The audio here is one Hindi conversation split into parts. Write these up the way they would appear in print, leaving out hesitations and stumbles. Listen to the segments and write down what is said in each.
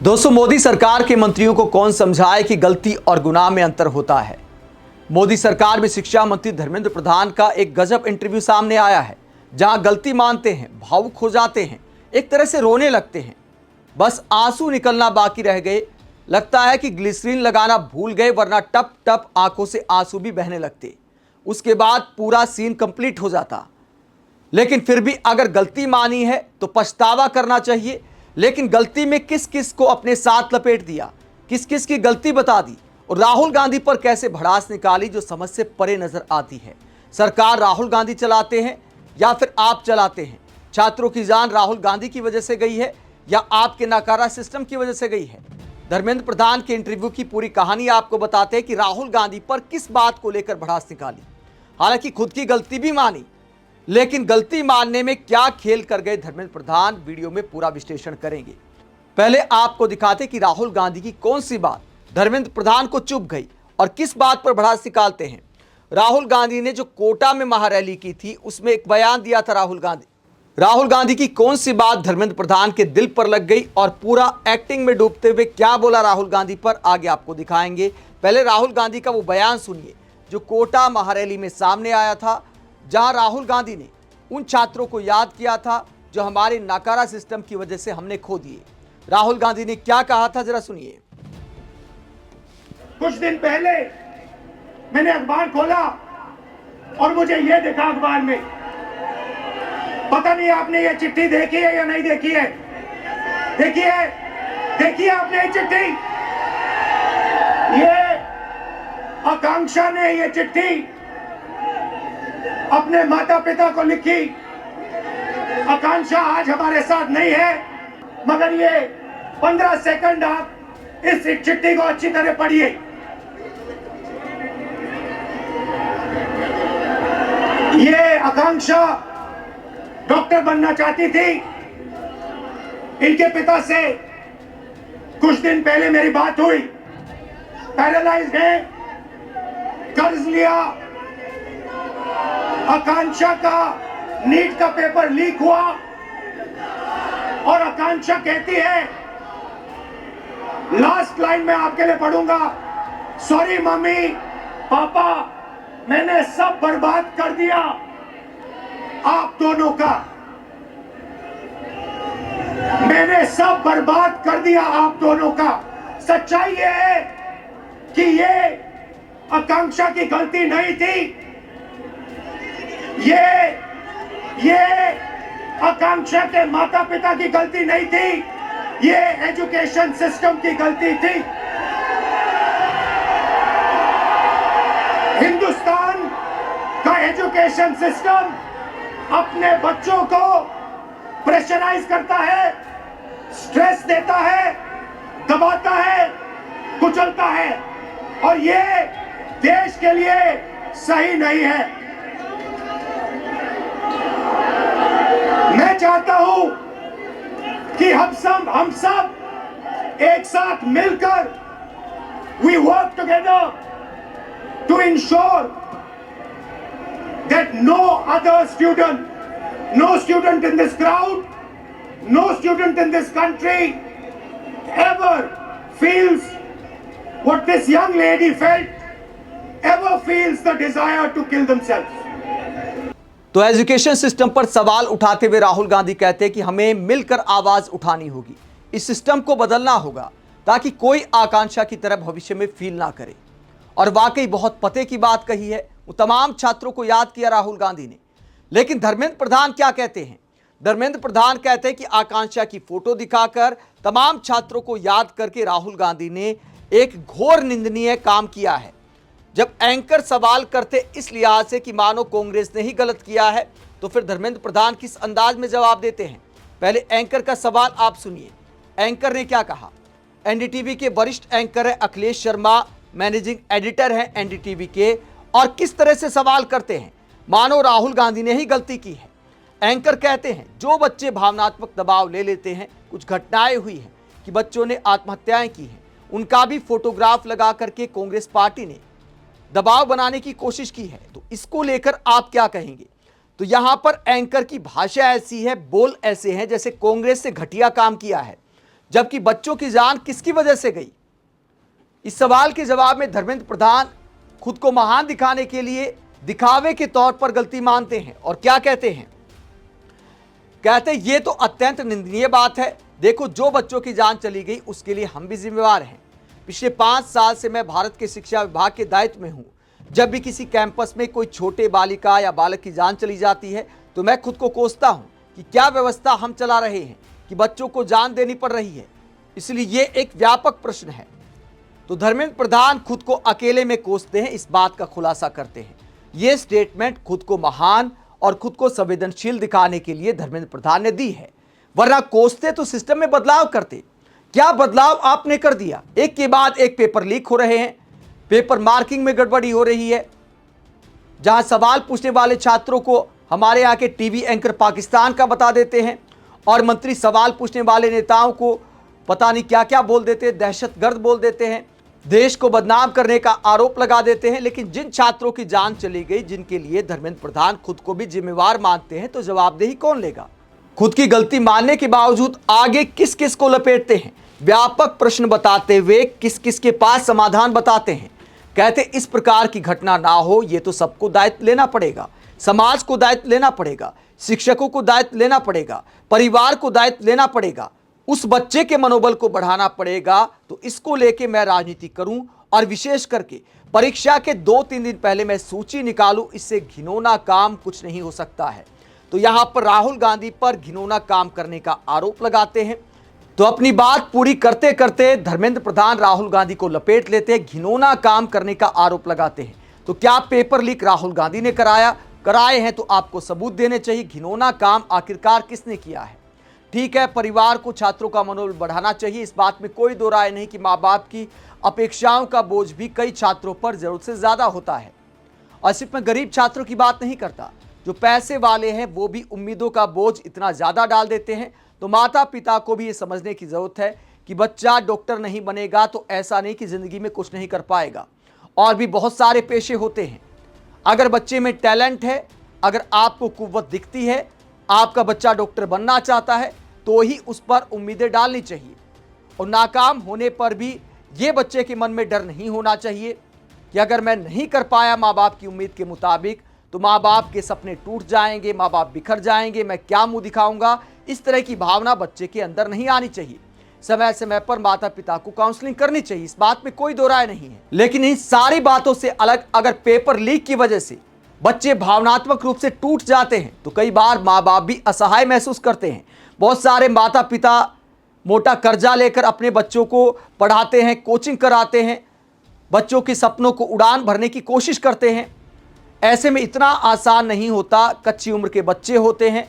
दोस्तों, मोदी सरकार के मंत्रियों को कौन समझाए कि गलती और गुनाह में अंतर होता है। मोदी सरकार में शिक्षा मंत्री धर्मेंद्र प्रधान का एक गजब इंटरव्यू सामने आया है, जहां गलती मानते हैं, भावुक हो जाते हैं, एक तरह से रोने लगते हैं। बस आंसू निकलना बाकी रह गए। लगता है कि ग्लिसरीन लगाना भूल गए, वरना टप टप आंखों से आंसू भी बहने लगते। उसके बाद पूरा सीन कंप्लीट हो जाता। लेकिन फिर भी अगर गलती मानी है तो पछतावा करना चाहिए। लेकिन गलती में किस किस को अपने साथ लपेट दिया, किस किस की गलती बता दी और राहुल गांधी पर कैसे भड़ास निकाली, जो समझ से परे नजर आती है। सरकार राहुल गांधी चलाते हैं या फिर आप चलाते हैं? छात्रों की जान राहुल गांधी की वजह से गई है या आपके नाकारा सिस्टम की वजह से गई है? धर्मेंद्र प्रधान के इंटरव्यू की पूरी कहानी आपको बताते हैं कि राहुल गांधी पर किस बात को लेकर भड़ास निकाली। हालांकि खुद की गलती भी मानी, लेकिन गलती मानने में क्या खेल कर गए धर्मेंद्र प्रधान, वीडियो में पूरा विश्लेषण करेंगे। पहले आपको दिखाते कि राहुल गांधी की कौन सी बात धर्मेंद्र प्रधान को चुभ गई और किस बात पर भड़ास निकालते हैं। राहुल गांधी ने जो कोटा में महारैली की थी, उसमें एक बयान दिया था राहुल गांधी की कौन सी बात धर्मेंद्र प्रधान के दिल पर लग गई और पूरा एक्टिंग में डूबते हुए क्या बोला राहुल गांधी पर, आगे आपको दिखाएंगे। पहले राहुल गांधी का वो बयान सुनिए जो कोटा महारैली में सामने आया था, जहां राहुल गांधी ने उन छात्रों को याद किया था जो हमारे नाकारा सिस्टम की वजह से हमने खो दिए। राहुल गांधी ने क्या कहा था, जरा सुनिए। कुछ दिन पहले मैंने अखबार खोला और मुझे यह दिखा अखबार में, पता नहीं आपने ये चिट्ठी देखी है या नहीं देखी है। देखिए आपने ये चिट्ठी, ये आकांक्षा ने ये चिट्ठी अपने माता पिता को लिखी। आकांक्षा आज हमारे साथ नहीं है, मगर ये 15 सेकंड आप इस चिट्ठी को अच्छी तरह पढ़िए। ये आकांक्षा डॉक्टर बनना चाहती थी। इनके पिता से कुछ दिन पहले मेरी बात हुई। पैरालाइज्ड है, कर्ज लिया। आकांक्षा का नीट का पेपर लीक हुआ और आकांक्षा कहती है, लास्ट लाइन में आपके लिए पढ़ूंगा, सॉरी मम्मी पापा, मैंने सब बर्बाद कर दिया आप दोनों का, मैंने सब बर्बाद कर दिया आप दोनों का। सच्चाई ये है कि ये आकांक्षा की गलती नहीं थी। ये आकांक्षा के माता पिता की गलती नहीं थी, ये एजुकेशन सिस्टम की गलती थी। हिंदुस्तान का एजुकेशन सिस्टम अपने बच्चों को प्रेशराइज करता है, स्ट्रेस देता है, दबाता है, कुचलता है, और ये देश के लिए सही नहीं है। मैं चाहता हूं कि हम सब एक साथ मिलकर we work together to ensure that no student in this crowd, no student in this country ever feels what this young lady felt, ever feels the desire to kill themselves. तो एजुकेशन सिस्टम पर सवाल उठाते हुए राहुल गांधी कहते हैं कि हमें मिलकर आवाज उठानी होगी, इस सिस्टम को बदलना होगा ताकि कोई आकांक्षा की तरह भविष्य में फील ना करे। और वाकई बहुत पते की बात कही है। वो तमाम छात्रों को याद किया राहुल गांधी ने। लेकिन धर्मेंद्र प्रधान क्या कहते हैं? धर्मेंद्र प्रधान कहते हैं कि आकांक्षा की फोटो दिखाकर तमाम छात्रों को याद करके राहुल गांधी ने एक घोर निंदनीय काम किया है। जब एंकर सवाल करते इस लिहाज से कि मानो कांग्रेस ने ही गलत किया है, तो फिर धर्मेंद्र प्रधान किस अंदाज में जवाब देते हैं। पहले एंकर का सवाल आप सुनिए। एंकर ने क्या कहा? एनडीटीवी के वरिष्ठ एंकर है अखिलेश शर्मा, मैनेजिंग एडिटर हैं एनडीटीवी के, और किस तरह से सवाल करते हैं मानो राहुल गांधी ने ही गलती की है। एंकर कहते हैं जो बच्चे भावनात्मक दबाव ले लेते हैं, कुछ घटनाएं हुई हैं कि बच्चों ने आत्महत्याएं की हैं, उनका भी फोटोग्राफ लगा करके कांग्रेस पार्टी ने दबाव बनाने की कोशिश की है, तो इसको लेकर आप क्या कहेंगे? तो यहां पर एंकर की भाषा ऐसी है, बोल ऐसे हैं जैसे कांग्रेस से घटिया काम किया है। जबकि बच्चों की जान किसकी वजह से गई? इस सवाल के जवाब में धर्मेंद्र प्रधान खुद को महान दिखाने के लिए दिखावे के तौर पर गलती मानते हैं और क्या कहते हैं? कहते ये तो अत्यंत निंदनीय बात है। देखो, जो बच्चों की जान चली गई उसके लिए हम भी जिम्मेवार हैं। पिछले 5 साल से मैं भारत के शिक्षा विभाग के दायित्व में हूं। जब भी किसी कैंपस में कोई छोटे बालिका या बालक की जान चली जाती है तो मैं खुद को कोसता हूं कि क्या व्यवस्था हम चला रहे हैं कि बच्चों को जान देनी पड़ रही है। इसलिए ये एक व्यापक प्रश्न है। तो धर्मेंद्र प्रधान खुद को अकेले में कोसते हैं, इस बात का खुलासा करते हैं। ये स्टेटमेंट खुद को महान और खुद को संवेदनशील दिखाने के लिए धर्मेंद्र प्रधान ने दी है, वरना कोसते तो सिस्टम में बदलाव करते। क्या बदलाव आपने कर दिया? एक के बाद एक पेपर लीक हो रहे हैं, पेपर मार्किंग में गड़बड़ी हो रही है, जहां सवाल पूछने वाले छात्रों को हमारे यहाँ के टीवी एंकर पाकिस्तान का बता देते हैं और मंत्री सवाल पूछने वाले नेताओं को पता नहीं क्या क्या बोल देते हैं, दहशतगर्द बोल देते हैं, देश को बदनाम करने का आरोप लगा देते हैं। लेकिन जिन छात्रों की जान चली गई, जिनके लिए धर्मेंद्र प्रधान खुद को भी जिम्मेवार मानते हैं, तो जवाबदेही कौन लेगा? खुद की गलती मानने के बावजूद आगे किस किस को लपेटते हैं? व्यापक प्रश्न बताते हुए किस किस के पास समाधान बताते हैं। कहते इस प्रकार की घटना ना हो, ये तो सबको दायित्व लेना पड़ेगा। समाज को दायित्व लेना पड़ेगा, शिक्षकों को दायित्व लेना पड़ेगा, परिवार को दायित्व लेना पड़ेगा, उस बच्चे के मनोबल को बढ़ाना पड़ेगा। तो इसको लेके मैं राजनीति करूं और विशेष करके परीक्षा के 2-3 दिन पहले मैं सूची निकालूं, इससे घिनौना काम कुछ नहीं हो सकता है। तो यहां पर राहुल गांधी पर घिनौना काम करने का आरोप लगाते हैं। तो अपनी बात पूरी करते करते धर्मेंद्र प्रधान राहुल गांधी को लपेट लेते हैं, घिनौना काम करने का आरोप लगाते हैं। तो क्या पेपर लीक राहुल गांधी ने कराए हैं तो आपको सबूत देने चाहिए। घिनौना काम आखिरकार किसने किया है? ठीक है, परिवार को छात्रों का मनोबल बढ़ाना चाहिए, इस बात में कोई दो राय नहीं कि माँ बाप की अपेक्षाओं का बोझ भी कई छात्रों पर जरूरत से ज्यादा होता है। और सिर्फ मैं गरीब छात्रों की बात नहीं करता, जो पैसे वाले हैं वो भी उम्मीदों का बोझ इतना ज्यादा डाल देते हैं। तो माता पिता को भी ये समझने की जरूरत है कि बच्चा डॉक्टर नहीं बनेगा तो ऐसा नहीं कि जिंदगी में कुछ नहीं कर पाएगा। और भी बहुत सारे पेशे होते हैं। अगर बच्चे में टैलेंट है, अगर आपको कुव्वत दिखती है, आपका बच्चा डॉक्टर बनना चाहता है, तो ही उस पर उम्मीदें डालनी चाहिए। और नाकाम होने पर भी ये बच्चे के मन में डर नहीं होना चाहिए कि अगर मैं नहीं कर पाया माँ बाप की उम्मीद के मुताबिक तो माँ बाप के सपने टूट जाएंगे, माँ बाप बिखर जाएंगे, मैं क्या मुंह दिखाऊंगा। इस तरह की भावना बच्चे के अंदर नहीं आनी चाहिए। समय समय पर माता पिता को काउंसलिंग करनी चाहिए, इस बात में कोई दो राय नहीं है। लेकिन इन सारी बातों से अलग अगर पेपर लीक की वजह से बच्चे भावनात्मक रूप से टूट जाते हैं तो कई बार माँ बाप भी असहाय महसूस करते हैं। बहुत सारे माता पिता मोटा कर्जा लेकर अपने बच्चों को पढ़ाते हैं, कोचिंग कराते हैं, बच्चों के सपनों को उड़ान भरने की कोशिश करते हैं। ऐसे में इतना आसान नहीं होता, कच्ची उम्र के बच्चे होते हैं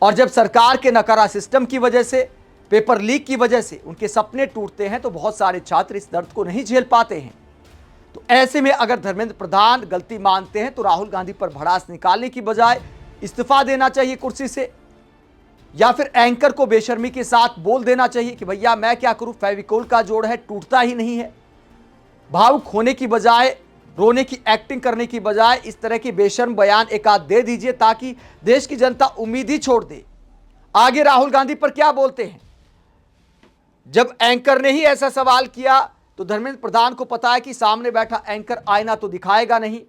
और जब सरकार के नकारा सिस्टम की वजह से, पेपर लीक की वजह से उनके सपने टूटते हैं तो बहुत सारे छात्र इस दर्द को नहीं झेल पाते हैं। तो ऐसे में अगर धर्मेंद्र प्रधान गलती मानते हैं तो राहुल गांधी पर भड़ास निकालने की बजाय इस्तीफा देना चाहिए कुर्सी से, या फिर एंकर को बेशर्मी के साथ बोल देना चाहिए कि भैया मैं क्या करूं, फेविकोल का जोड़ है, टूटता ही नहीं है। भावुक होने की बजाय, रोने की एक्टिंग करने की बजाय इस तरह के बेशर्म बयान एक आध दे दीजिए ताकि देश की जनता उम्मीद ही छोड़ दे। आगे राहुल गांधी पर क्या बोलते हैं? जब एंकर ने ही ऐसा सवाल किया तो धर्मेंद्र प्रधान को पता है कि सामने बैठा एंकर आईना तो दिखाएगा नहीं,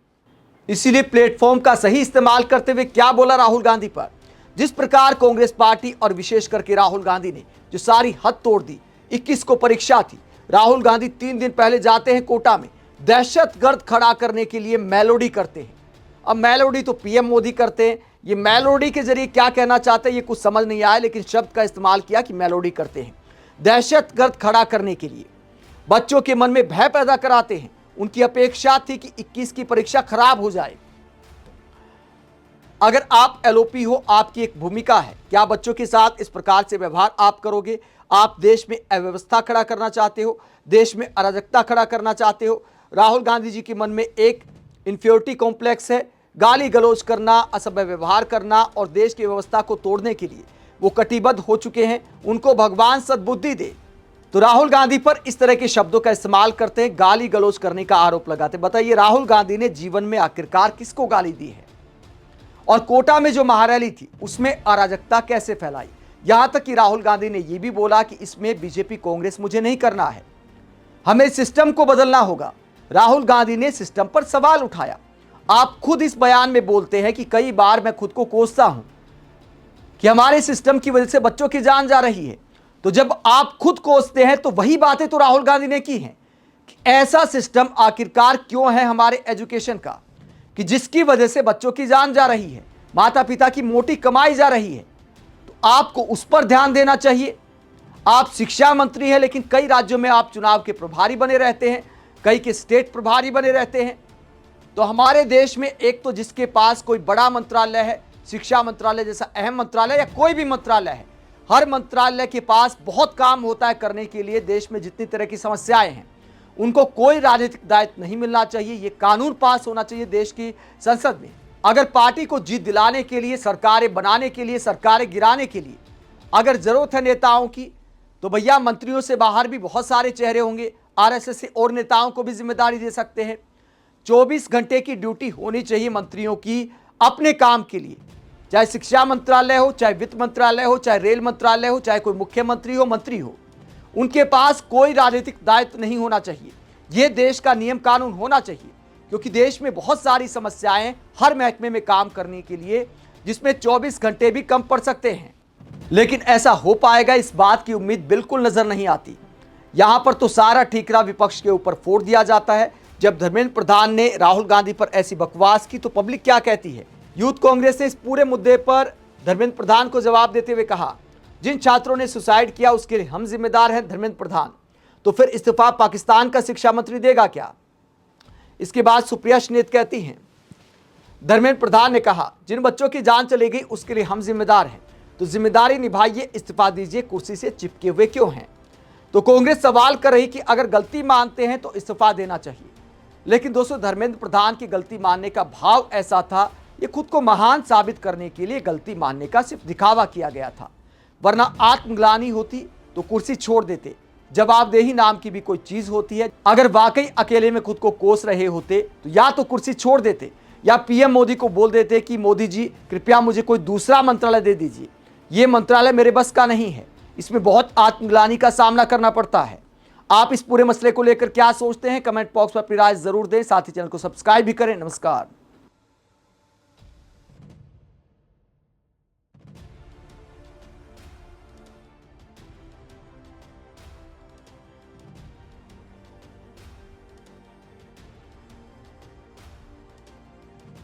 इसीलिए प्लेटफॉर्म का सही इस्तेमाल करते हुए क्या बोला राहुल गांधी पर। जिस प्रकार कांग्रेस पार्टी और विशेष करके राहुल गांधी ने जो सारी हद तोड़ दी, 21 को परीक्षा थी, राहुल गांधी 3 दिन पहले जाते हैं कोटा में, दहशतगर्द खड़ा करने के लिए मेलोडी करते हैं। अब मेलोडी तो पीएम मोदी करते हैं, ये मेलोडी के जरिए क्या कहना चाहते हैं ये कुछ समझ नहीं आया, लेकिन शब्द का इस्तेमाल किया कि मेलोडी करते हैं। दहशतगर्द खड़ा करने के लिए बच्चों के मन में भय पैदा कराते हैं। उनकी अपेक्षा थी कि 21 की परीक्षा खराब हो जाए। अगर आप एलओपी हो, आपकी एक भूमिका है, क्या बच्चों के साथ इस प्रकार से व्यवहार आप करोगे? आप देश में अव्यवस्था खड़ा करना चाहते हो, देश में अराजकता खड़ा करना चाहते हो। राहुल गांधी जी के मन में एक इंफीरियरिटी कॉम्प्लेक्स है, गाली गलौज करना, असभ्य व्यवहार करना और देश की व्यवस्था को तोड़ने के लिए वो कटिबद्ध हो चुके हैं। उनको भगवान सद्बुद्धि दे। तो राहुल गांधी पर इस तरह के शब्दों का इस्तेमाल करते हैं, गाली गलौज करने का आरोप लगाते हैं। बताइए राहुल गांधी ने जीवन में आखिरकार किसको गाली दी है? और कोटा में जो महारैली थी उसमें अराजकता कैसे फैलाई? यहां तक कि राहुल गांधी ने यह भी बोला कि इसमें बीजेपी कांग्रेस मुझे नहीं करना है, हमें सिस्टम को बदलना होगा। राहुल गांधी ने सिस्टम पर सवाल उठाया। आप खुद इस बयान में बोलते हैं कि कई बार मैं खुद को कोसता हूं कि हमारे सिस्टम की वजह से बच्चों की जान जा रही है। तो जब आप खुद कोसते हैं तो वही बातें तो राहुल गांधी ने की हैं कि ऐसा सिस्टम आखिरकार क्यों है हमारे एजुकेशन का कि जिसकी वजह से बच्चों की जान जा रही है, माता पिता की मोटी कमाई जा रही है। तो आपको उस पर ध्यान देना चाहिए। आप शिक्षा मंत्री हैं, लेकिन कई राज्यों में आप चुनाव के प्रभारी बने रहते हैं, कई के स्टेट प्रभारी बने रहते हैं। तो हमारे देश में एक तो जिसके पास कोई बड़ा मंत्रालय है, शिक्षा मंत्रालय जैसा अहम मंत्रालय या कोई भी मंत्रालय है, हर मंत्रालय के पास बहुत काम होता है करने के लिए। देश में जितनी तरह की समस्याएं हैं उनको कोई राजनीतिक दायित्व नहीं मिलना चाहिए। ये कानून पास होना चाहिए देश की संसद में। अगर पार्टी को जीत दिलाने के लिए, सरकारें बनाने के लिए, सरकारें गिराने के लिए अगर जरूरत है नेताओं की, तो भैया मंत्रियों से बाहर भी बहुत सारे चेहरे होंगे। आरएसएस से और नेताओं को भी जिम्मेदारी दे सकते हैं। 24 घंटे की ड्यूटी होनी चाहिए मंत्रियों की अपने काम के लिए, चाहे शिक्षा मंत्रालय हो, चाहे वित्त मंत्रालय हो, चाहे रेल मंत्रालय हो, चाहे कोई मुख्यमंत्री हो, मंत्री हो। उनके पास कोई राजनीतिक दायित्व नहीं होना चाहिए। यह देश का नियम कानून होना चाहिए, क्योंकि देश में बहुत सारी समस्याएं हर महकमे में काम करने के लिए, जिसमें 24 घंटे भी कम पड़ सकते हैं। लेकिन ऐसा हो पाएगा, इस बात की उम्मीद बिल्कुल नजर नहीं आती। यहां पर तो सारा ठीकरा विपक्ष के ऊपर फोड़ दिया जाता है। जब धर्मेंद्र प्रधान ने राहुल गांधी पर ऐसी बकवास की तो पब्लिक क्या कहती है। यूथ कांग्रेस ने इस पूरे मुद्दे पर धर्मेंद्र प्रधान को जवाब देते हुए कहा, जिन छात्रों ने सुसाइड किया उसके लिए हम जिम्मेदार हैं धर्मेंद्र प्रधान। तो फिर इस्तीफा पाकिस्तान का शिक्षा मंत्री देगा क्या? इसके बाद सुप्रिया श्रीनेत कहती हैं, धर्मेंद्र प्रधान ने कहा, जिन बच्चों की जान चली गई उसके लिए हम जिम्मेदार हैं, तो जिम्मेदारी निभाइए, इस्तीफा दीजिए, कुर्सी से चिपके हुए क्यों हैं? तो कांग्रेस सवाल कर रही कि अगर गलती मानते हैं तो इस्तीफा देना चाहिए। लेकिन दोस्तों, धर्मेंद्र प्रधान की गलती मानने का भाव ऐसा था, ये खुद को महान साबित करने के लिए गलती मानने का सिर्फ दिखावा किया गया था। वरना आत्मग्लानि होती तो कुर्सी छोड़ देते। जवाबदेही नाम की भी कोई चीज होती है। अगर वाकई अकेले में खुद को कोस रहे होते तो या तो कुर्सी छोड़ देते या पीएम मोदी को बोल देते कि मोदी जी कृपया मुझे कोई दूसरा मंत्रालय दे दीजिए, ये मंत्रालय मेरे बस का नहीं है, इसमें बहुत आत्मग्लानि का सामना करना पड़ता है। आप इस पूरे मसले को लेकर क्या सोचते हैं? कमेंट बॉक्स में अपनी राय जरूर दें। साथ ही चैनल को सब्सक्राइब भी करें। नमस्कार।